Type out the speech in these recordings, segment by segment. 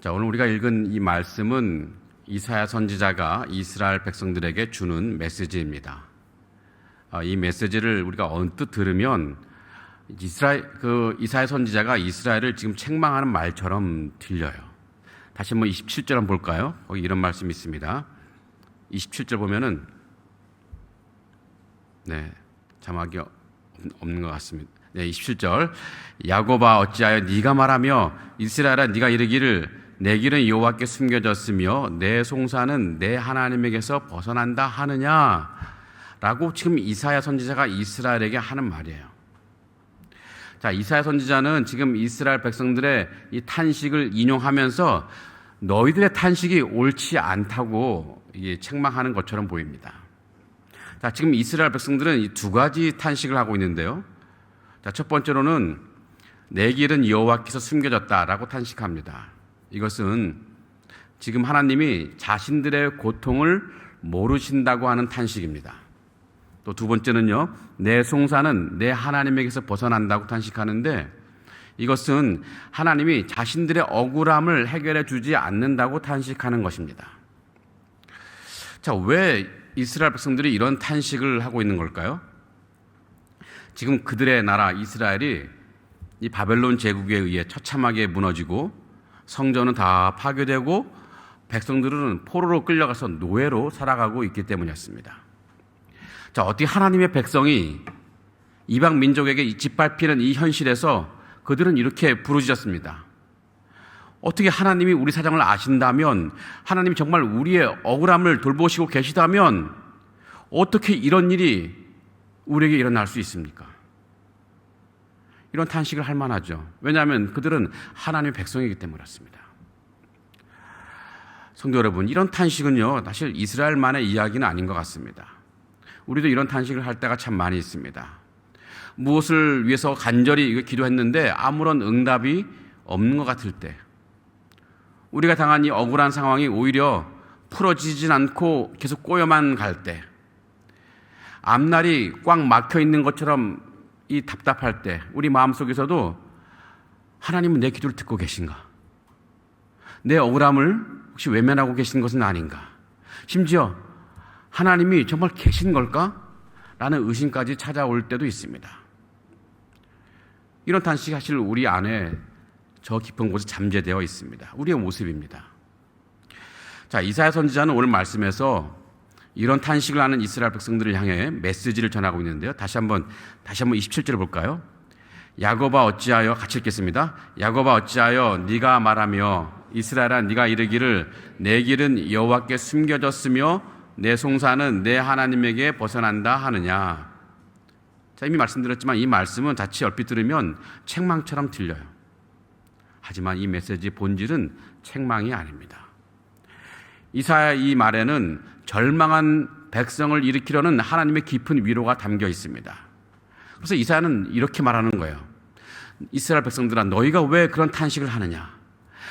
자, 오늘 우리가 읽은 이 말씀은 이사야 선지자가 이스라엘 백성들에게 주는 메시지입니다. 이 메시지를 우리가 언뜻 들으면 이사야 선지자가 이스라엘을 지금 책망하는 말처럼 들려요. 다시 한번 27절 한번 볼까요? 거기 이런 말씀이 있습니다. 27절 보면은 자막이 없는 것 같습니다. 27절. 야곱아 어찌하여 네가 말하며 이스라엘아 네가 이르기를 내 길은 여호와께 숨겨졌으며 내 송사는 내 하나님에게서 벗어난다 하느냐 라고 지금 이사야 선지자가 이스라엘에게 하는 말이에요. 자, 이사야 선지자는 지금 이스라엘 백성들의 이 탄식을 인용하면서 너희들의 탄식이 옳지 않다고 책망하는 것처럼 보입니다. 자, 지금 이스라엘 백성들은 이 두 가지 탄식을 하고 있는데요. 자, 첫 번째로는 내 길은 여호와께서 숨겨졌다라고 탄식합니다. 이것은 지금 하나님이 자신들의 고통을 모르신다고 하는 탄식입니다. 또 두 번째는요, 내 송사는 내 하나님에게서 벗어난다고 탄식하는데 이것은 하나님이 자신들의 억울함을 해결해 주지 않는다고 탄식하는 것입니다. 자, 왜 이스라엘 백성들이 이런 탄식을 하고 있는 걸까요? 지금 그들의 나라 이스라엘이 이 바벨론 제국에 의해 처참하게 무너지고 성전은 다 파괴되고 백성들은 포로로 끌려가서 노예로 살아가고 있기 때문이었습니다. 자, 어떻게 하나님의 백성이 이방 민족에게 짓밟히는 이 현실에서 그들은 이렇게 부르짖었습니다. 어떻게 하나님이 우리 사정을 아신다면, 하나님이 정말 우리의 억울함을 돌보시고 계시다면 어떻게 이런 일이 우리에게 일어날 수 있습니까? 이런 탄식을 할 만하죠. 왜냐하면 그들은 하나님의 백성이기 때문이었습니다. 성도 여러분, 이런 탄식은요, 사실 이스라엘만의 이야기는 아닌 것 같습니다. 우리도 이런 탄식을 할 때가 참 많이 있습니다. 무엇을 위해서 간절히 기도했는데 아무런 응답이 없는 것 같을 때, 우리가 당한 이 억울한 상황이 오히려 풀어지진 않고 계속 꼬여만 갈 때, 앞날이 꽉 막혀 있는 것처럼 이 답답할 때 우리 마음속에서도 하나님은 내 기도를 듣고 계신가? 내 억울함을 혹시 외면하고 계신 것은 아닌가? 심지어 하나님이 정말 계신 걸까? 라는 의심까지 찾아올 때도 있습니다. 이런 탄식이 사실 우리 안에 저 깊은 곳에 잠재되어 있습니다. 우리의 모습입니다. 자, 이사야 선지자는 오늘 말씀에서 이런 탄식을 하는 이스라엘 백성들을 향해 메시지를 전하고 있는데요. 다시 한번 27절을 볼까요? 야곱아 어찌하여, 같이 읽겠습니다. 야곱아 어찌하여 네가 말하며 이스라엘아 네가 이르기를 내 길은 여호와께 숨겨졌으며 내 송사는 내 하나님에게 벗어난다 하느냐. 자, 이미 말씀드렸지만 이 말씀은 자칫 얼핏 들으면 책망처럼 들려요. 하지만 이 메시지의 본질은 책망이 아닙니다. 이사야 이 말에는 절망한 백성을 일으키려는 하나님의 깊은 위로가 담겨 있습니다. 그래서 이사야는 이렇게 말하는 거예요. 이스라엘 백성들아, 너희가 왜 그런 탄식을 하느냐?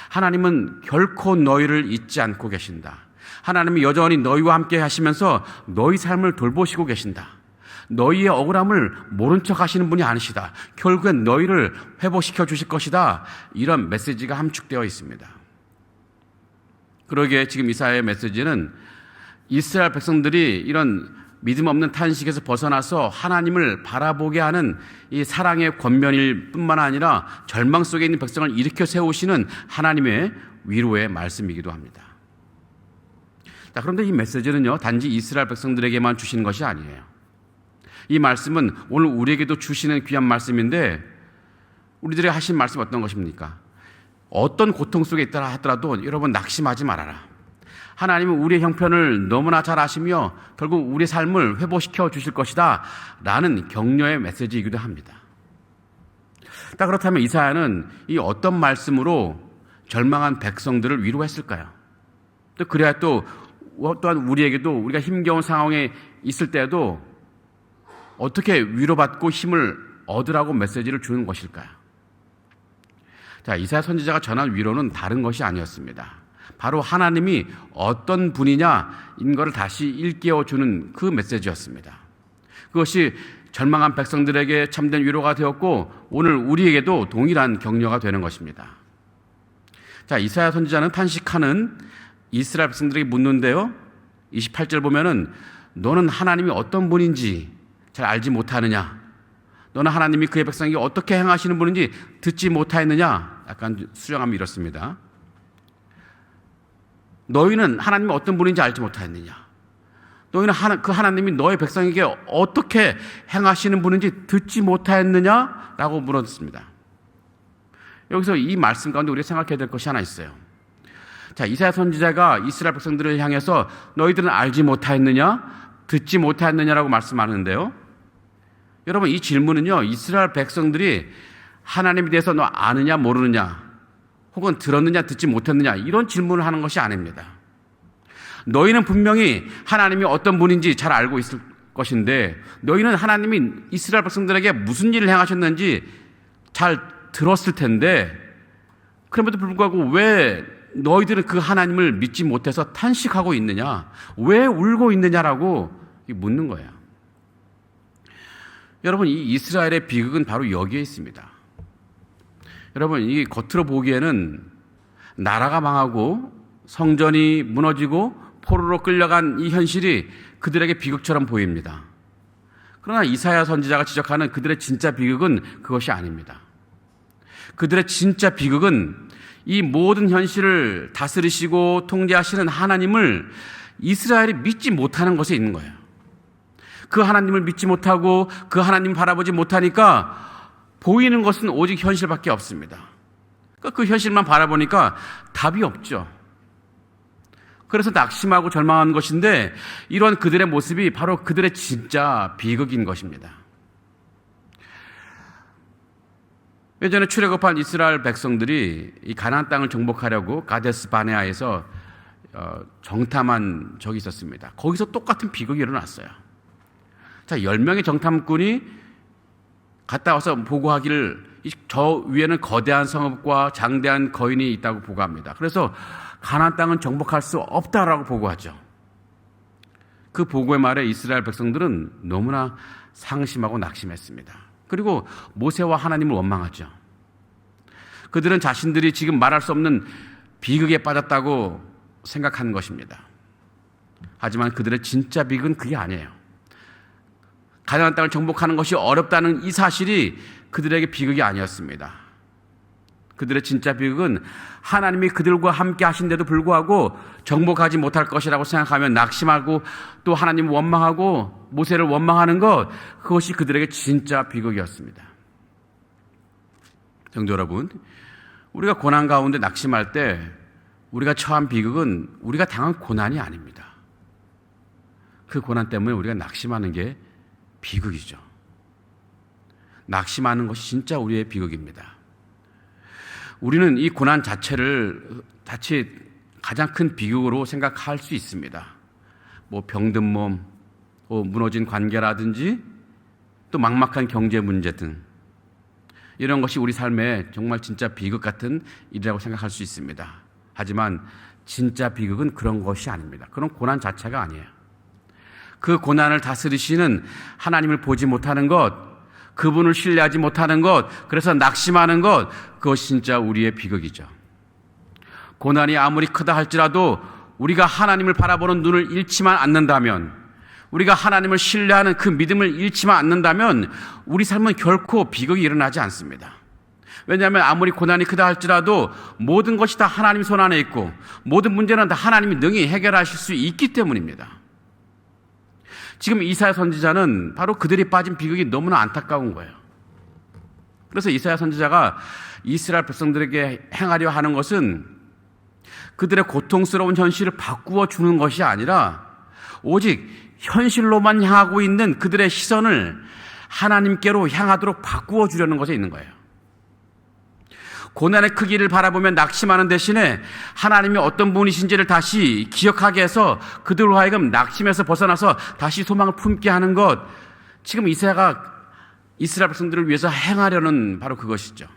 하나님은 결코 너희를 잊지 않고 계신다. 하나님이 여전히 너희와 함께 하시면서 너희 삶을 돌보시고 계신다. 너희의 억울함을 모른 척 하시는 분이 아니시다. 결국엔 너희를 회복시켜 주실 것이다. 이런 메시지가 함축되어 있습니다. 그러기에 지금 이사야의 메시지는 이스라엘 백성들이 이런 믿음 없는 탄식에서 벗어나서 하나님을 바라보게 하는 이 사랑의 권면일 뿐만 아니라 절망 속에 있는 백성을 일으켜 세우시는 하나님의 위로의 말씀이기도 합니다. 자, 그런데 이 메시지는요, 단지 이스라엘 백성들에게만 주시는 것이 아니에요. 이 말씀은 오늘 우리에게도 주시는 귀한 말씀인데, 우리들이 하신 말씀 어떤 것입니까? 어떤 고통 속에 있다 하더라도 여러분 낙심하지 말아라. 하나님은 우리의 형편을 너무나 잘 아시며 결국 우리의 삶을 회복시켜 주실 것이다 라는 격려의 메시지이기도 합니다. 자, 그렇다면 이사야는 이 어떤 말씀으로 절망한 백성들을 위로했을까요? 또 그래야 또한 우리에게도 우리가 힘겨운 상황에 있을 때에도 어떻게 위로받고 힘을 얻으라고 메시지를 주는 것일까요? 자, 이사야 선지자가 전한 위로는 다른 것이 아니었습니다. 바로 하나님이 어떤 분이냐인 것을 다시 일깨워 주는 그 메시지였습니다. 그것이 절망한 백성들에게 참된 위로가 되었고 오늘 우리에게도 동일한 격려가 되는 것입니다. 자, 이사야 선지자는 탄식하는 이스라엘 백성들에게 묻는데요. 28절 보면은 너는 하나님이 어떤 분인지 잘 알지 못하느냐? 너는 하나님이 그의 백성에게 어떻게 행하시는 분인지 듣지 못하였느냐? 약간 수정하면 이렇습니다. 너희는 하나님이 어떤 분인지 알지 못하였느냐? 너희는 그 하나님이 너의 백성에게 어떻게 행하시는 분인지 듣지 못하였느냐? 라고 물었습니다. 여기서 이 말씀 가운데 우리가 생각해야 될 것이 하나 있어요. 자, 이사야 선지자가 이스라엘 백성들을 향해서 너희들은 알지 못하였느냐? 듣지 못하였느냐라고 말씀하는데요. 여러분, 이 질문은요, 이스라엘 백성들이 하나님에 대해서 너 아느냐 모르느냐, 혹은 들었느냐 듣지 못했느냐, 이런 질문을 하는 것이 아닙니다. 너희는 분명히 하나님이 어떤 분인지 잘 알고 있을 것인데, 너희는 하나님이 이스라엘 백성들에게 무슨 일을 행하셨는지 잘 들었을 텐데, 그럼에도 불구하고 왜 너희들은 그 하나님을 믿지 못해서 탄식하고 있느냐, 왜 울고 있느냐라고 묻는 거예요. 여러분, 이 이스라엘의 비극은 바로 여기에 있습니다. 여러분, 이 겉으로 보기에는 나라가 망하고 성전이 무너지고 포로로 끌려간 이 현실이 그들에게 비극처럼 보입니다. 그러나 이사야 선지자가 지적하는 그들의 진짜 비극은 그것이 아닙니다. 그들의 진짜 비극은 이 모든 현실을 다스리시고 통제하시는 하나님을 이스라엘이 믿지 못하는 것에 있는 거예요. 그 하나님을 믿지 못하고 그 하나님 바라보지 못하니까 보이는 것은 오직 현실밖에 없습니다. 그 현실만 바라보니까 답이 없죠. 그래서 낙심하고 절망한 것인데, 이런 그들의 모습이 바로 그들의 진짜 비극인 것입니다. 예전에 출애굽한 이스라엘 백성들이 이 가나안 땅을 정복하려고 가데스 바네아에서 정탐한 적이 있었습니다. 거기서 똑같은 비극이 일어났어요. 자, 10명의 정탐꾼이 갔다 와서 보고하기를 저 위에는 거대한 성읍과 장대한 거인이 있다고 보고합니다. 그래서 가나안 땅은 정복할 수 없다라고 보고하죠. 그 보고의 말에 이스라엘 백성들은 너무나 상심하고 낙심했습니다. 그리고 모세와 하나님을 원망하죠. 그들은 자신들이 지금 말할 수 없는 비극에 빠졌다고 생각하는 것입니다. 하지만 그들의 진짜 비극은 그게 아니에요. 가나안 땅을 정복하는 것이 어렵다는 이 사실이 그들에게 비극이 아니었습니다. 그들의 진짜 비극은 하나님이 그들과 함께 하신데도 불구하고 정복하지 못할 것이라고 생각하며 낙심하고 또 하나님을 원망하고 모세를 원망하는 것, 그것이 그들에게 진짜 비극이었습니다. 성도 여러분, 우리가 고난 가운데 낙심할 때 우리가 처한 비극은 우리가 당한 고난이 아닙니다. 그 고난 때문에 우리가 낙심하는 게 비극이죠. 낙심하는 것이 진짜 우리의 비극입니다. 우리는 이 고난 자체를 가장 큰 비극으로 생각할 수 있습니다. 뭐 병든 몸, 무너진 관계라든지 또 막막한 경제 문제 등 이런 것이 우리 삶에 정말 진짜 비극 같은 일이라고 생각할 수 있습니다. 하지만 진짜 비극은 그런 것이 아닙니다. 그런 고난 자체가 아니에요. 그 고난을 다스리시는 하나님을 보지 못하는 것, 그분을 신뢰하지 못하는 것, 그래서 낙심하는 것, 그것이 진짜 우리의 비극이죠. 고난이 아무리 크다 할지라도 우리가 하나님을 바라보는 눈을 잃지만 않는다면, 우리가 하나님을 신뢰하는 그 믿음을 잃지만 않는다면 우리 삶은 결코 비극이 일어나지 않습니다. 왜냐하면 아무리 고난이 크다 할지라도 모든 것이 다 하나님 손 안에 있고 모든 문제는 다 하나님이 능히 해결하실 수 있기 때문입니다. 지금 이사야 선지자는 바로 그들이 빠진 비극이 너무나 안타까운 거예요. 그래서 이사야 선지자가 이스라엘 백성들에게 행하려 하는 것은 그들의 고통스러운 현실을 바꾸어 주는 것이 아니라 오직 현실로만 향하고 있는 그들의 시선을 하나님께로 향하도록 바꾸어 주려는 것에 있는 거예요. 고난의 크기를 바라보며 낙심하는 대신에 하나님이 어떤 분이신지를 다시 기억하게 해서 그들로 하여금 낙심에서 벗어나서 다시 소망을 품게 하는 것, 지금 이사야가 이스라엘 백성들을 위해서 행하려는 바로 그것이죠.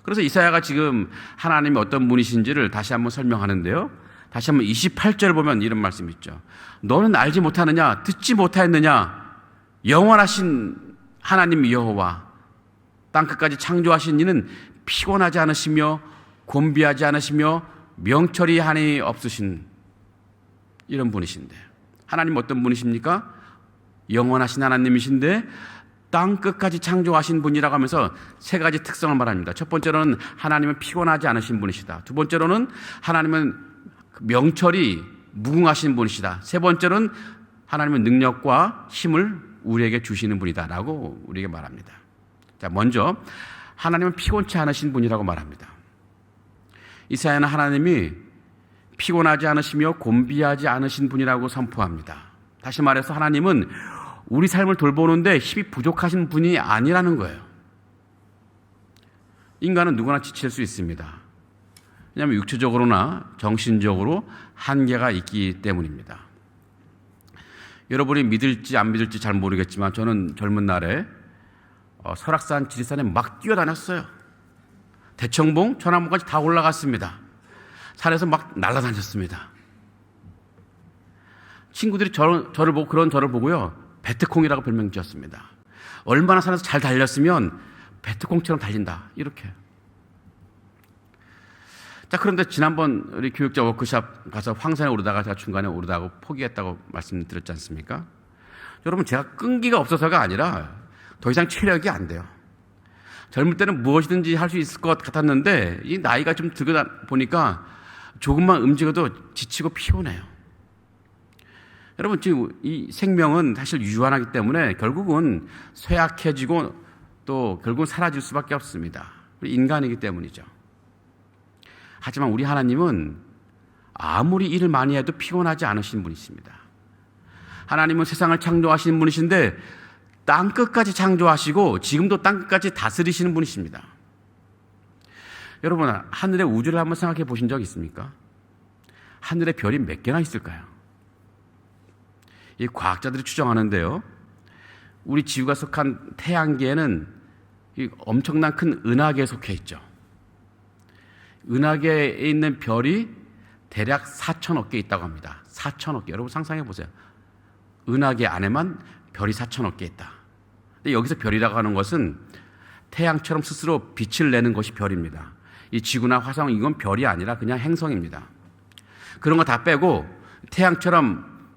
그래서 이사야가 지금 하나님이 어떤 분이신지를 다시 한번 설명하는데요. 다시 한번 28절 보면 이런 말씀이 있죠. 너는 알지 못하느냐, 듣지 못하였느냐, 영원하신 하나님 여호와 땅끝까지 창조하신 이는 피곤하지 않으시며 곤비하지 않으시며 명철이 한이 없으신 이런 분이신데, 하나님 어떤 분이십니까? 영원하신 하나님이신데 땅 끝까지 창조하신 분이라고 하면서 세 가지 특성을 말합니다. 첫 번째로는 하나님은 피곤하지 않으신 분이시다. 두 번째로는 하나님은 명철이 무궁하신 분이시다. 세 번째로는 하나님은 능력과 힘을 우리에게 주시는 분이다라고 우리에게 말합니다. 자, 먼저 하나님은 피곤치 않으신 분이라고 말합니다. 이사야는 하나님이 피곤하지 않으시며 곤비하지 않으신 분이라고 선포합니다. 다시 말해서 하나님은 우리 삶을 돌보는데 힘이 부족하신 분이 아니라는 거예요. 인간은 누구나 지칠 수 있습니다. 왜냐하면 육체적으로나 정신적으로 한계가 있기 때문입니다. 여러분이 믿을지 안 믿을지 잘 모르겠지만 저는 젊은 날에 설악산, 지리산에 막 뛰어다녔어요. 대청봉, 천안봉까지 다 올라갔습니다. 산에서 막 날아다녔습니다. 친구들이 저를 보고요, 베트콩이라고 별명 지었습니다. 얼마나 산에서 잘 달렸으면 베트콩처럼 달린다, 이렇게. 자, 그런데 지난번 우리 교육자 워크숍 가서 황산에 오르다가 제가 중간에 오르다고 포기했다고 말씀드렸지 않습니까? 여러분, 제가 끈기가 없어서가 아니라 더 이상 체력이 안 돼요. 젊을 때는 무엇이든지 할 수 있을 것 같았는데 이 나이가 좀 들다 보니까 조금만 움직여도 지치고 피곤해요. 여러분, 지금 이 생명은 사실 유한하기 때문에 결국은 쇠약해지고 또 결국은 사라질 수밖에 없습니다. 인간이기 때문이죠. 하지만 우리 하나님은 아무리 일을 많이 해도 피곤하지 않으신 분이십니다. 하나님은 세상을 창조하신 분이신데 땅끝까지 창조하시고 지금도 땅끝까지 다스리시는 분이십니다. 여러분, 하늘의 우주를 한번 생각해 보신 적 있습니까? 하늘에 별이 몇 개나 있을까요? 이 과학자들이 추정하는데요, 우리 지구가 속한 태양계에는 이 엄청난 큰 은하계에 속해 있죠. 은하계에 있는 별이 대략 4천억 개 있다고 합니다. 4천억 개. 여러분 상상해 보세요. 은하계 안에만 별이 4천억 개 있다. 근데 여기서 별이라고 하는 것은 태양처럼 스스로 빛을 내는 것이 별입니다. 이 지구나 화성, 이건 별이 아니라 그냥 행성입니다. 그런 거 다 빼고 태양처럼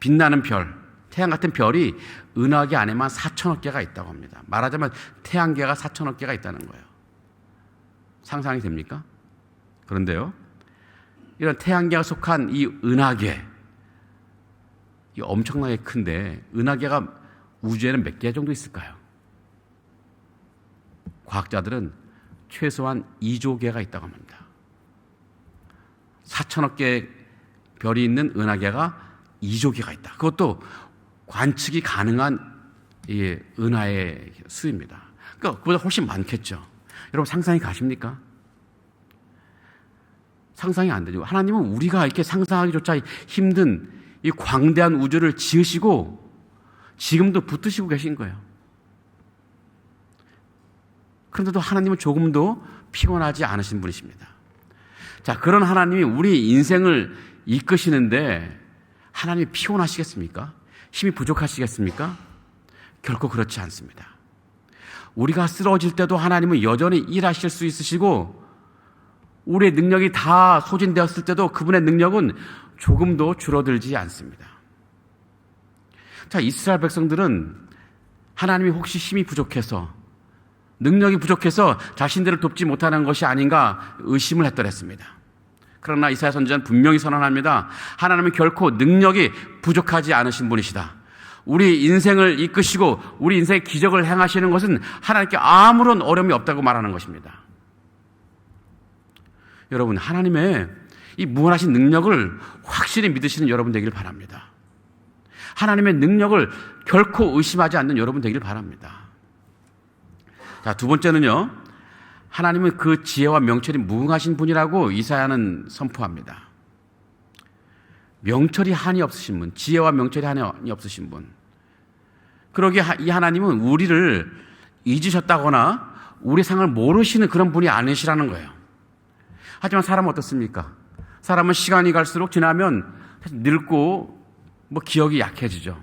빛나는 별, 태양 같은 별이 은하계 안에만 4천억 개가 있다고 합니다. 말하자면 태양계가 4천억 개가 있다는 거예요. 상상이 됩니까? 그런데요, 이런 태양계가 속한 이 은하계, 이 엄청나게 큰데 은하계가 우주에는 몇 개 정도 있을까요? 과학자들은 최소한 2조 개가 있다고 합니다. 4천억 개의 별이 있는 은하계가 2조 개가 있다. 그것도 관측이 가능한 이 은하의 수입니다. 그러니까 그보다 훨씬 많겠죠. 여러분 상상이 가십니까? 상상이 안 되죠. 하나님은 우리가 이렇게 상상하기조차 힘든 이 광대한 우주를 지으시고 지금도 붙드시고 계신 거예요. 그런데도 하나님은 조금도 피곤하지 않으신 분이십니다. 자, 그런 하나님이 우리 인생을 이끄시는데 하나님이 피곤하시겠습니까? 힘이 부족하시겠습니까? 결코 그렇지 않습니다. 우리가 쓰러질 때도 하나님은 여전히 일하실 수 있으시고 우리의 능력이 다 소진되었을 때도 그분의 능력은 조금도 줄어들지 않습니다. 자, 이스라엘 백성들은 하나님이 혹시 힘이 부족해서 능력이 부족해서 자신들을 돕지 못하는 것이 아닌가 의심을 했더랬습니다. 그러나 이사야 선지자는 분명히 선언합니다. 하나님은 결코 능력이 부족하지 않으신 분이시다. 우리 인생을 이끄시고 우리 인생의 기적을 행하시는 것은 하나님께 아무런 어려움이 없다고 말하는 것입니다. 여러분, 하나님의 이 무한하신 능력을 확실히 믿으시는 여러분 되길 바랍니다. 하나님의 능력을 결코 의심하지 않는 여러분 되길 바랍니다. 자, 두 번째는요, 하나님은 그 지혜와 명철이 무궁하신 분이라고 이사야는 선포합니다. 명철이 한이 없으신 분, 지혜와 명철이 한이 없으신 분. 그러기에 이 하나님은 우리를 잊으셨다거나 우리 상을 모르시는 그런 분이 아니시라는 거예요. 하지만 사람은 어떻습니까? 사람은 시간이 갈수록 지나면 늙고 기억이 약해지죠.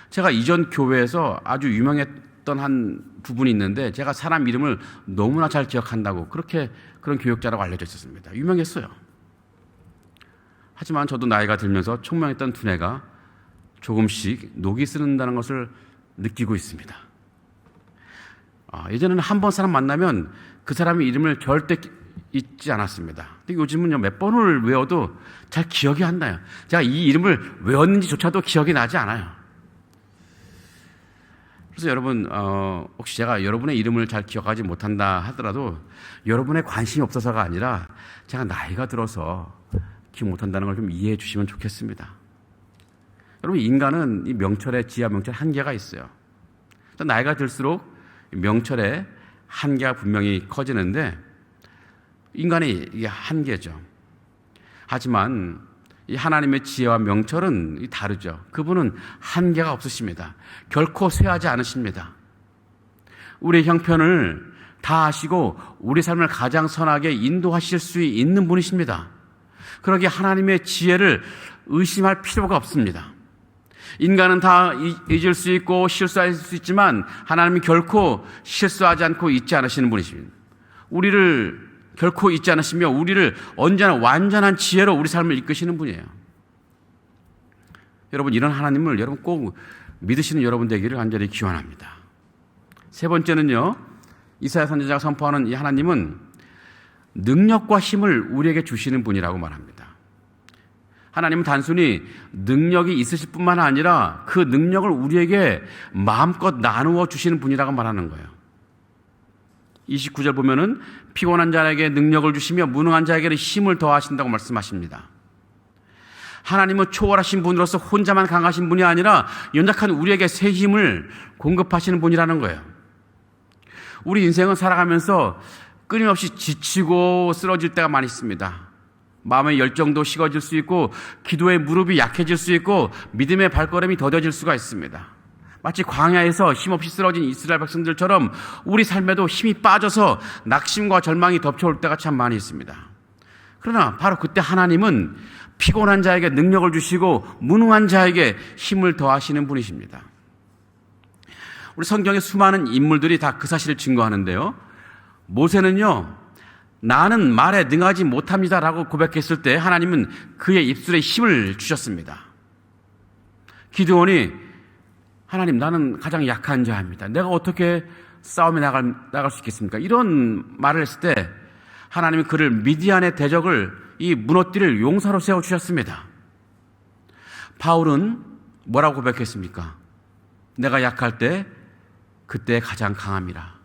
제가 이전 교회에서 아주 유명했던 했던 한 부분이 있는데 제가 사람 이름을 너무나 잘 기억한다고 그런 교육자라고 알려져 있었습니다. 유명했어요. 하지만 저도 나이가 들면서 총명했던 두뇌가 조금씩 녹이 쓰는다는 것을 느끼고 있습니다. 예전에는 한 번 사람 만나면 그 사람의 이름을 절대 잊지 않았습니다. 근데 요즘은요, 몇 번을 외워도 잘 기억이 안 나요. 제가 이 이름을 외웠는지조차도 기억이 나지 않아요. 그래서 여러분, 혹시 제가 여러분의 이름을 잘 기억하지 못한다 하더라도 여러분의 관심이 없어서가 아니라 제가 나이가 들어서 기억 못한다는 걸 좀 이해해 주시면 좋겠습니다. 여러분, 인간은 이 명철의 지하 명철 한계가 있어요. 나이가 들수록 명철의 한계가 분명히 커지는데 인간의 이게 한계죠. 하지만 이 하나님의 지혜와 명철은 다르죠. 그분은 한계가 없으십니다. 결코 쇠하지 않으십니다. 우리의 형편을 다 아시고 우리 삶을 가장 선하게 인도하실 수 있는 분이십니다. 그러기에 하나님의 지혜를 의심할 필요가 없습니다. 인간은 다 잊을 수 있고 실수할 수 있지만 하나님은 결코 실수하지 않고 잊지 않으시는 분이십니다. 우리를 결코 잊지 않으시며 우리를 언제나 완전한 지혜로 우리 삶을 이끄시는 분이에요. 여러분, 이런 하나님을 여러분 꼭 믿으시는 여러분 되기를 간절히 기원합니다. 세 번째는요, 이사야 선지자가 선포하는 이 하나님은 능력과 힘을 우리에게 주시는 분이라고 말합니다. 하나님은 단순히 능력이 있으실 뿐만 아니라 그 능력을 우리에게 마음껏 나누어 주시는 분이라고 말하는 거예요. 29절 보면은 피곤한 자에게 능력을 주시며 무능한 자에게는 힘을 더하신다고 말씀하십니다. 하나님은 초월하신 분으로서 혼자만 강하신 분이 아니라 연약한 우리에게 새 힘을 공급하시는 분이라는 거예요. 우리 인생은 살아가면서 끊임없이 지치고 쓰러질 때가 많이 있습니다. 마음의 열정도 식어질 수 있고 기도의 무릎이 약해질 수 있고 믿음의 발걸음이 더뎌질 수가 있습니다. 마치 광야에서 힘없이 쓰러진 이스라엘 백성들처럼 우리 삶에도 힘이 빠져서 낙심과 절망이 덮쳐올 때가 참 많이 있습니다. 그러나 바로 그때 하나님은 피곤한 자에게 능력을 주시고 무능한 자에게 힘을 더하시는 분이십니다. 우리 성경의 수많은 인물들이 다 그 사실을 증거하는데요. 모세는요, 나는 말에 능하지 못합니다라고 고백했을 때 하나님은 그의 입술에 힘을 주셨습니다. 기드온이 하나님, 나는 가장 약한 자입니다. 내가 어떻게 싸움에 나갈 수 있겠습니까? 이런 말을 했을 때 하나님은 그를 미디안의 대적을 이 무너뜨릴 용사로 세워주셨습니다. 바울은 뭐라고 고백했습니까? 내가 약할 때 그때 가장 강함이라.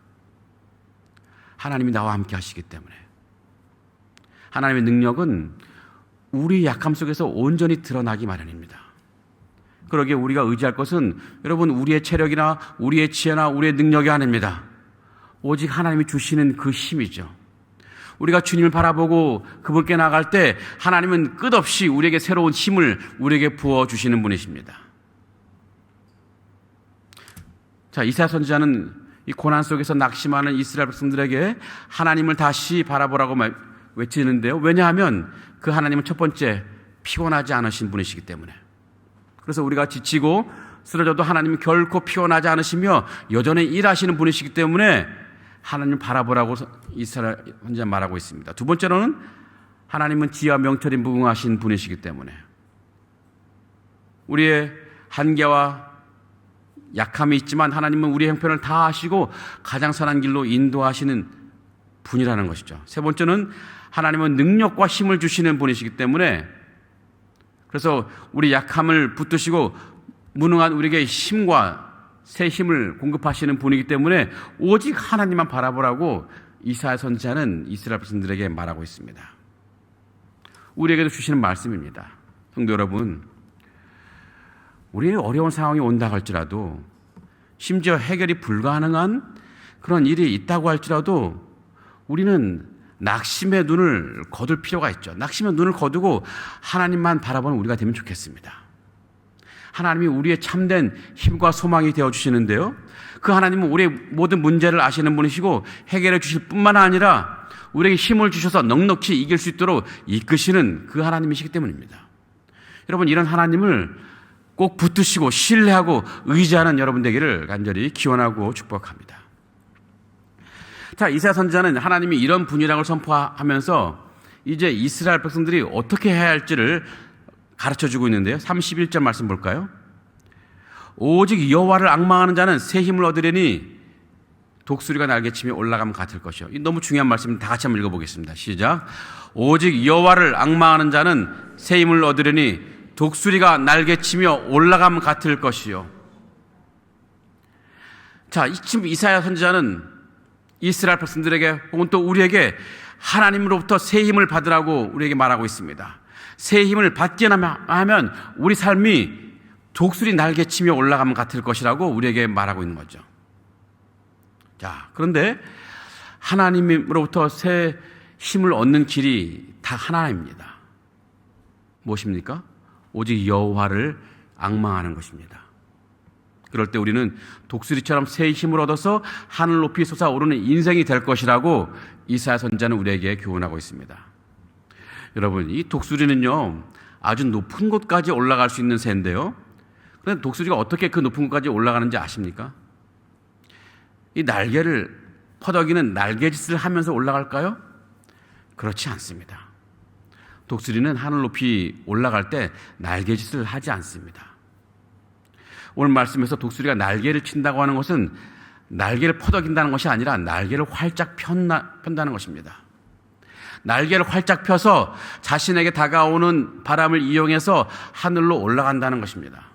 하나님이 나와 함께 하시기 때문에. 하나님의 능력은 우리 약함 속에서 온전히 드러나기 마련입니다. 그러기에 우리가 의지할 것은 여러분 우리의 체력이나 우리의 지혜나 우리의 능력이 아닙니다. 오직 하나님이 주시는 그 힘이죠. 우리가 주님을 바라보고 그분께 나갈 때 하나님은 끝없이 우리에게 새로운 힘을 우리에게 부어주시는 분이십니다. 자, 이사야 선지자는 이 고난 속에서 낙심하는 이스라엘 백성들에게 하나님을 다시 바라보라고 외치는데요. 왜냐하면 그 하나님은 첫 번째 피곤하지 않으신 분이시기 때문에. 그래서 우리가 지치고 쓰러져도 하나님은 결코 피곤하지 않으시며 여전히 일하시는 분이시기 때문에 하나님을 바라보라고 이스라엘 선지자 말하고 있습니다. 두 번째로는 하나님은 지혜와 명철이 무궁하신 분이시기 때문에 우리의 한계와 약함이 있지만 하나님은 우리의 형편을 다 아시고 가장 선한 길로 인도하시는 분이라는 것이죠. 세 번째는 하나님은 능력과 힘을 주시는 분이시기 때문에 그래서 우리 약함을 붙드시고 무능한 우리에게 힘과 새 힘을 공급하시는 분이기 때문에 오직 하나님만 바라보라고 이사야 선지자는 이스라엘 백성들에게 말하고 있습니다. 우리에게도 주시는 말씀입니다. 성도 여러분, 우리의 어려운 상황이 온다 할지라도 심지어 해결이 불가능한 그런 일이 있다고 할지라도 우리는 낙심의 눈을 거둘 필요가 있죠. 낙심의 눈을 거두고 하나님만 바라보는 우리가 되면 좋겠습니다. 하나님이 우리의 참된 힘과 소망이 되어주시는데요. 그 하나님은 우리의 모든 문제를 아시는 분이시고 해결해 주실 뿐만 아니라 우리에게 힘을 주셔서 넉넉히 이길 수 있도록 이끄시는 그 하나님이시기 때문입니다. 여러분, 이런 하나님을 꼭 붙드시고 신뢰하고 의지하는 여러분 되기를 간절히 기원하고 축복합니다. 자, 이사야 선지자는 하나님이 이런 분이라고 선포하면서 이제 이스라엘 백성들이 어떻게 해야 할지를 가르쳐주고 있는데요. 31절 말씀 볼까요? 오직 여호와를 앙망하는 자는 새 힘을 얻으려니 독수리가 날개치며 올라가면 같을 것이요. 너무 중요한 말씀입니다. 다 같이 한번 읽어보겠습니다. 시작. 오직 여호와를 앙망하는 자는 새 힘을 얻으려니 독수리가 날개치며 올라가면 같을 것이요. 자, 지금 이사야 선지자는 이스라엘 백성들에게 혹은 또 우리에게 하나님으로부터 새 힘을 받으라고 우리에게 말하고 있습니다. 새 힘을 받게 하면 우리 삶이 독수리 날개치며 올라가면 같을 것이라고 우리에게 말하고 있는 거죠. 자, 그런데 하나님으로부터 새 힘을 얻는 길이 다 하나입니다. 무엇입니까? 오직 여호와를 앙망하는 것입니다. 그럴 때 우리는 독수리처럼 새 힘을 얻어서 하늘 높이 솟아오르는 인생이 될 것이라고 이사야 선지자는 우리에게 교훈하고 있습니다. 여러분, 이 독수리는요, 아주 높은 곳까지 올라갈 수 있는 새인데요. 그런데 독수리가 어떻게 그 높은 곳까지 올라가는지 아십니까? 이 날개를 퍼덕이는 날개짓을 하면서 올라갈까요? 그렇지 않습니다. 독수리는 하늘 높이 올라갈 때 날개짓을 하지 않습니다. 오늘 말씀에서 독수리가 날개를 친다고 하는 것은 날개를 퍼덕인다는 것이 아니라 날개를 활짝 편다는 것입니다. 날개를 활짝 펴서 자신에게 다가오는 바람을 이용해서 하늘로 올라간다는 것입니다.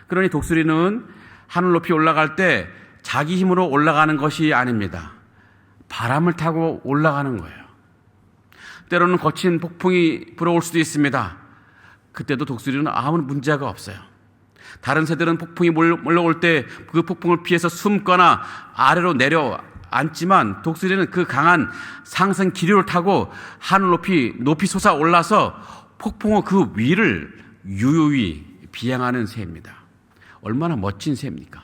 그러니 독수리는 하늘 높이 올라갈 때 자기 힘으로 올라가는 것이 아닙니다. 바람을 타고 올라가는 거예요. 때로는 거친 폭풍이 불어올 수도 있습니다. 그때도 독수리는 아무 문제가 없어요. 다른 새들은 폭풍이 몰려올 때 그 폭풍을 피해서 숨거나 아래로 내려앉지만 독수리는 그 강한 상승 기류를 타고 하늘 높이 솟아 올라서 폭풍의 그 위를 유유히 비행하는 새입니다. 얼마나 멋진 새입니까?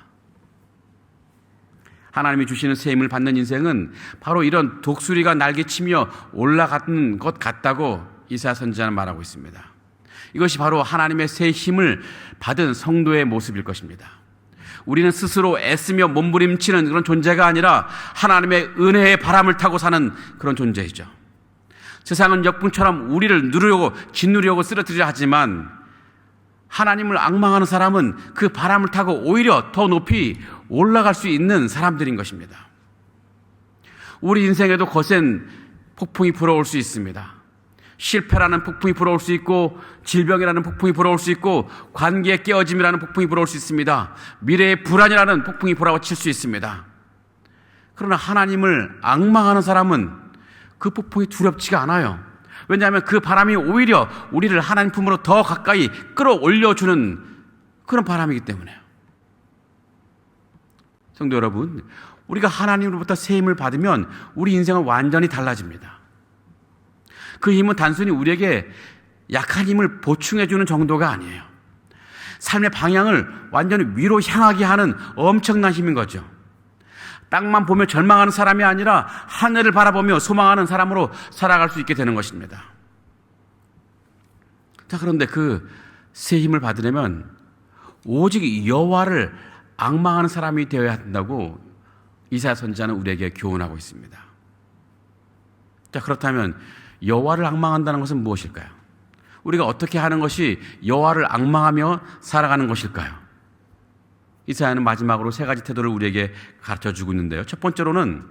하나님이 주시는 새 힘을 받는 인생은 바로 이런 독수리가 날개치며 올라가는 것 같다고 이사야 선지자는 말하고 있습니다. 이것이 바로 하나님의 새 힘을 받은 성도의 모습일 것입니다. 우리는 스스로 애쓰며 몸부림치는 그런 존재가 아니라 하나님의 은혜의 바람을 타고 사는 그런 존재이죠. 세상은 역풍처럼 우리를 짓누르려고 쓰러뜨리려 하지만 하나님을 앙망하는 사람은 그 바람을 타고 오히려 더 높이 올라갈 수 있는 사람들인 것입니다. 우리 인생에도 거센 폭풍이 불어올 수 있습니다. 실패라는 폭풍이 불어올 수 있고, 질병이라는 폭풍이 불어올 수 있고, 관계의 깨어짐이라는 폭풍이 불어올 수 있습니다. 미래의 불안이라는 폭풍이 불어칠 수 있습니다. 그러나 하나님을 앙망하는 사람은 그 폭풍이 두렵지가 않아요. 왜냐하면 그 바람이 오히려 우리를 하나님 품으로 더 가까이 끌어올려주는 그런 바람이기 때문에요. 성도 여러분, 우리가 하나님으로부터 새 힘을 받으면 우리 인생은 완전히 달라집니다. 그 힘은 단순히 우리에게 약한 힘을 보충해주는 정도가 아니에요. 삶의 방향을 완전히 위로 향하게 하는 엄청난 힘인 거죠. 땅만 보며 절망하는 사람이 아니라 하늘을 바라보며 소망하는 사람으로 살아갈 수 있게 되는 것입니다. 자, 그런데 그 새 힘을 받으려면 오직 여호와를 앙망하는 사람이 되어야 한다고 이사야 선지자는 우리에게 교훈하고 있습니다. 자, 그렇다면 여호와를 앙망한다는 것은 무엇일까요? 우리가 어떻게 하는 것이 여호와를 앙망하며 살아가는 것일까요? 이사야는 마지막으로 세 가지 태도를 우리에게 가르쳐주고 있는데요. 첫 번째로는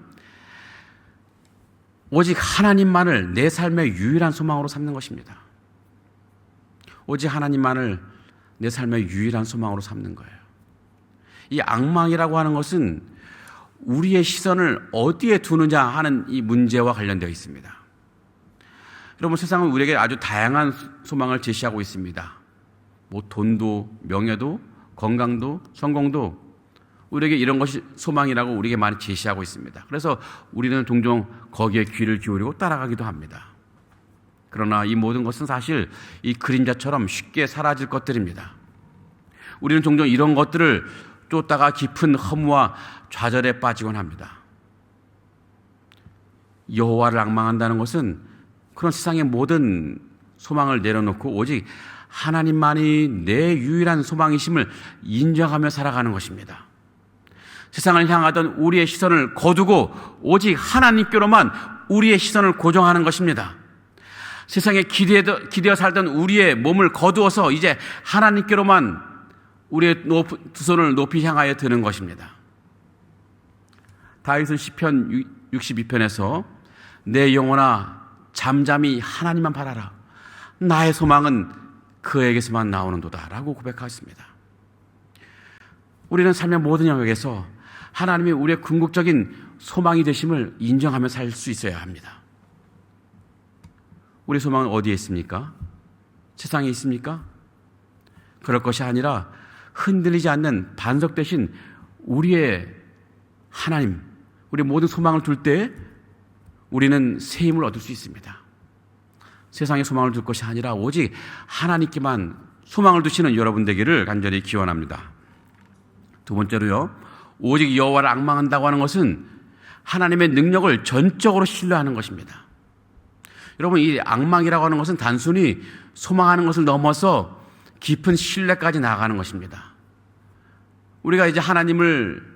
오직 하나님만을 내 삶의 유일한 소망으로 삼는 것입니다. 오직 하나님만을 내 삶의 유일한 소망으로 삼는 거예요. 이 앙망이라고 하는 것은 우리의 시선을 어디에 두느냐 하는 이 문제와 관련되어 있습니다. 여러분, 세상은 우리에게 아주 다양한 소망을 제시하고 있습니다. 돈도, 명예도, 건강도, 성공도 우리에게 이런 것이 소망이라고 우리에게 많이 제시하고 있습니다. 그래서 우리는 종종 거기에 귀를 기울이고 따라가기도 합니다. 그러나 이 모든 것은 사실 이 그림자처럼 쉽게 사라질 것들입니다. 우리는 종종 이런 것들을 쫓다가 깊은 허무와 좌절에 빠지곤 합니다. 여호와를 앙망한다는 것은 그런 세상의 모든 소망을 내려놓고 오직 하나님만이 내 유일한 소망이심을 인정하며 살아가는 것입니다. 세상을 향하던 우리의 시선을 거두고 오직 하나님께로만 우리의 시선을 고정하는 것입니다. 세상에 기대어 살던 우리의 몸을 거두어서 이제 하나님께로만 우리의 두 손을 높이 향하여 드는 것입니다. 다윗은 시편 62편에서 내 영혼아 잠잠히 하나님만 바라라. 나의 소망은 그에게서만 나오는도다 라고 고백하였습니다. 우리는 삶의 모든 영역에서 하나님이 우리의 궁극적인 소망이 되심을 인정하며 살 수 있어야 합니다. 우리 소망은 어디에 있습니까? 세상에 있습니까? 그럴 것이 아니라 흔들리지 않는 반석 대신 우리의 하나님, 우리의 모든 소망을 둘 때 우리는 새 힘을 얻을 수 있습니다. 세상에 소망을 둘 것이 아니라 오직 하나님께만 소망을 두시는 여러분 되기를 간절히 기원합니다. 두 번째로요, 오직 여호와를 앙망한다고 하는 것은 하나님의 능력을 전적으로 신뢰하는 것입니다. 여러분, 이 앙망이라고 하는 것은 단순히 소망하는 것을 넘어서 깊은 신뢰까지 나아가는 것입니다. 우리가 이제 하나님을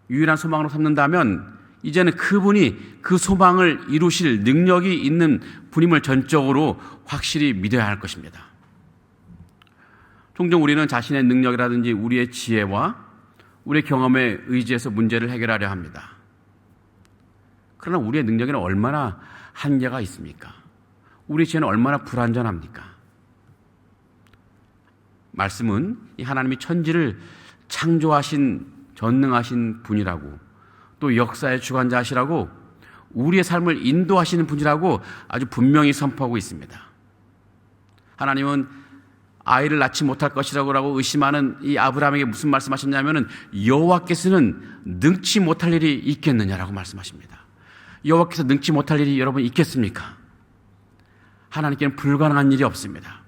유일한 소망으로 삼는다면 이제는 그분이 그 소망을 이루실 능력이 있는 분임을 전적으로 확실히 믿어야 할 것입니다. 종종 우리는 자신의 능력이라든지 우리의 지혜와 우리의 경험에 의지해서 문제를 해결하려 합니다. 그러나 우리의 능력에는 얼마나 한계가 있습니까? 우리의 지혜는 얼마나 불완전합니까? 말씀은 이 하나님이 천지를 창조하신 전능하신 분이라고, 또 역사의 주관자시라고, 우리의 삶을 인도하시는 분이라고 아주 분명히 선포하고 있습니다. 하나님은 아이를 낳지 못할 것이라고 의심하는 이 아브라함에게 무슨 말씀하셨냐면은 여호와께서는 능치 못할 일이 있겠느냐라고 말씀하십니다. 여호와께서 능치 못할 일이 여러분 있겠습니까? 하나님께는 불가능한 일이 없습니다.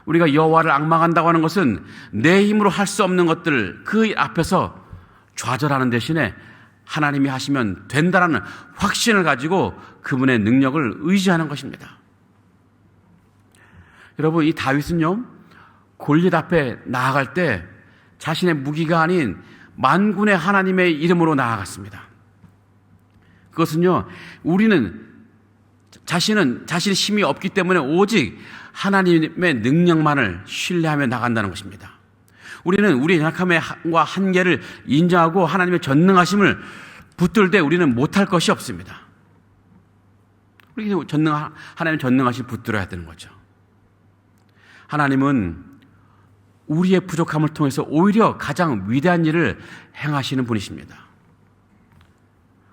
우리가 여호와를 앙망한다고 하는 것은 내 힘으로 할 수 없는 것들 그 앞에서 좌절하는 대신에 하나님이 하시면 된다라는 확신을 가지고 그분의 능력을 의지하는 것입니다. 여러분, 이 다윗은요, 골리앗 앞에 나아갈 때 자신의 무기가 아닌 만군의 하나님의 이름으로 나아갔습니다. 그것은요, 우리는 자신의 힘이 없기 때문에 오직 하나님의 능력만을 신뢰하며 나간다는 것입니다. 우리는 우리의 연약함과 한계를 인정하고 하나님의 전능하심을 붙들 때 우리는 못할 것이 없습니다. 우리는 하나님의 전능하심을 붙들어야 되는 거죠. 하나님은 우리의 부족함을 통해서 오히려 가장 위대한 일을 행하시는 분이십니다.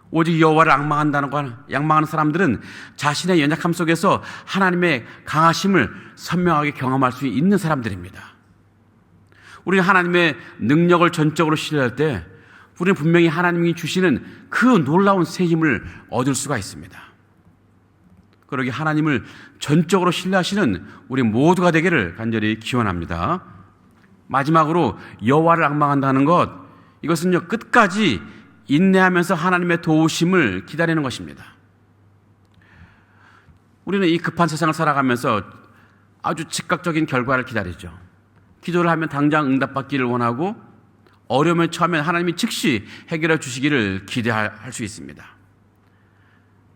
오직 여호와를 앙망하는 사람들은 자신의 연약함 속에서 하나님의 강하심을 선명하게 경험할 수 있는 사람들입니다. 우리는 하나님의 능력을 전적으로 신뢰할 때 우리는 분명히 하나님이 주시는 그 놀라운 새 힘을 얻을 수가 있습니다. 그러기 하나님을 전적으로 신뢰하시는 우리 모두가 되기를 간절히 기원합니다. 마지막으로 여호와를 앙망한다는 것, 이것은요, 끝까지 인내하면서 하나님의 도우심을 기다리는 것입니다. 우리는 이 급한 세상을 살아가면서 아주 즉각적인 결과를 기다리죠. 기도를 하면 당장 응답받기를 원하고, 어려움에 처하면 하나님이 즉시 해결해 주시기를 기대할 수 있습니다.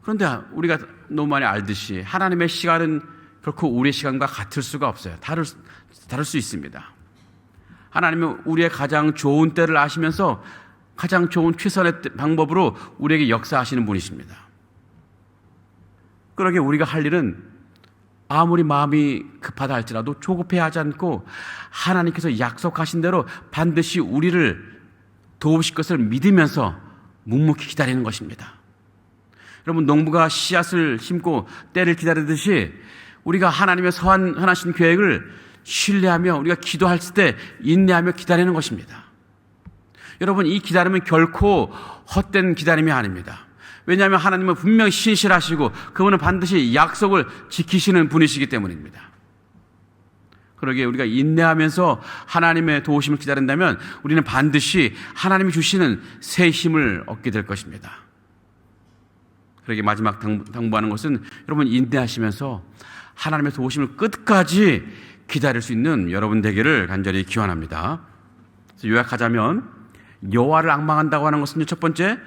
그런데 우리가 너무 많이 알듯이 하나님의 시간은 결코 우리의 시간과 같을 수가 없어요. 다를 수 있습니다. 하나님은 우리의 가장 좋은 때를 아시면서 가장 좋은 최선의 방법으로 우리에게 역사하시는 분이십니다. 그러게 우리가 할 일은 아무리 마음이 급하다 할지라도 조급해하지 않고 하나님께서 약속하신 대로 반드시 우리를 도우실 것을 믿으면서 묵묵히 기다리는 것입니다. 여러분, 농부가 씨앗을 심고 때를 기다리듯이 우리가 하나님의 선하신 계획을 신뢰하며 우리가 기도할 때 인내하며 기다리는 것입니다. 여러분, 이 기다림은 결코 헛된 기다림이 아닙니다. 왜냐하면 하나님은 분명히 신실하시고 그분은 반드시 약속을 지키시는 분이시기 때문입니다. 그러기에 우리가 인내하면서 하나님의 도우심을 기다린다면 우리는 반드시 하나님이 주시는 새 힘을 얻게 될 것입니다. 그러게 마지막 당부하는 것은 여러분 인내하시면서 하나님의 도우심을 끝까지 기다릴 수 있는 여러분 되기를 간절히 기원합니다. 그래서 요약하자면 여호와를 앙망한다고 하는 것은 첫 번째,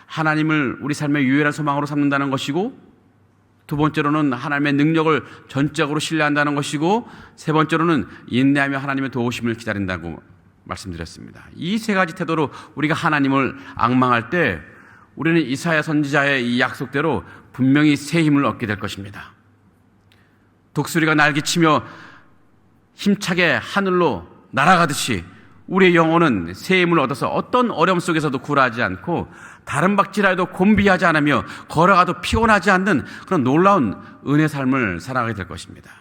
하나님을 우리 삶의 유일한 소망으로 삼는다는 것이고, 두 번째로는 하나님의 능력을 전적으로 신뢰한다는 것이고, 세 번째로는 인내하며 하나님의 도우심을 기다린다고 말씀드렸습니다. 이 세 가지 태도로 우리가 하나님을 앙망할 때 우리는 이사야 선지자의 이 약속대로 분명히 새 힘을 얻게 될 것입니다. 독수리가 날개치며 힘차게 하늘로 날아가듯이 우리의 영혼은 새 힘을 얻어서 어떤 어려움 속에서도 굴하지 않고 다른 박질하여도 곤비하지 않으며 걸어가도 피곤하지 않는 그런 놀라운 은혜 삶을 살아가게 될 것입니다.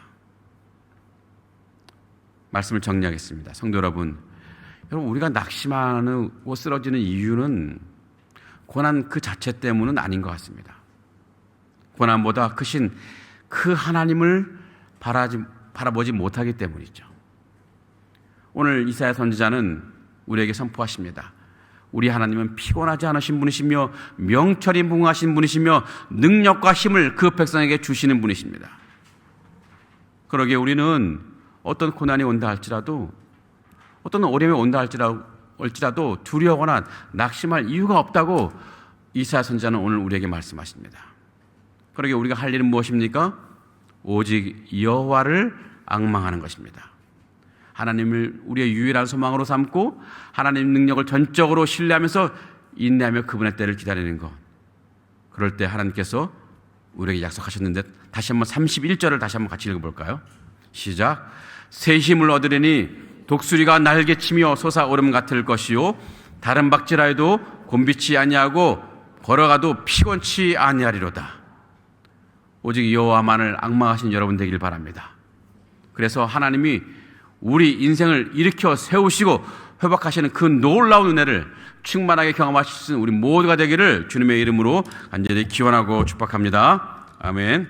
말씀을 정리하겠습니다. 성도 여러분, 우리가 낙심하고 쓰러지는 이유는 고난 그 자체 때문은 아닌 것 같습니다. 고난보다 크신 그 하나님을 바라보지 못하기 때문이죠. 오늘 이사야 선지자는 우리에게 선포하십니다. 우리 하나님은 피곤하지 않으신 분이시며 명철이 무궁하신 분이시며 능력과 힘을 그 백성에게 주시는 분이십니다. 그러기에 우리는 어떤 고난이 온다 할지라도, 어떤 어려움이 온다 할지라도 두려워하거나 낙심할 이유가 없다고 이사야 선지자는 오늘 우리에게 말씀하십니다. 그러기에 우리가 할 일은 무엇입니까? 오직 여호와를 앙망하는 것입니다. 하나님을 우리의 유일한 소망으로 삼고 하나님 능력을 전적으로 신뢰하면서 인내하며 그분의 때를 기다리는 것. 그럴 때 하나님께서 우리에게 약속하셨는데, 다시 한번 31절을 다시 한번 같이 읽어볼까요? 시작. 새 힘을 얻으려니 독수리가 날개치며 솟아오름 같을 것이요 다른 박질하여도 곤비치 아니하고 걸어가도 피곤치 아니하리로다. 오직 여호와만을 앙망하신 여러분 되길 바랍니다. 그래서 하나님이 우리 인생을 일으켜 세우시고 회복하시는 그 놀라운 은혜를 충만하게 경험하실 수 있는 우리 모두가 되기를 주님의 이름으로 간절히 기원하고 축복합니다. 아멘.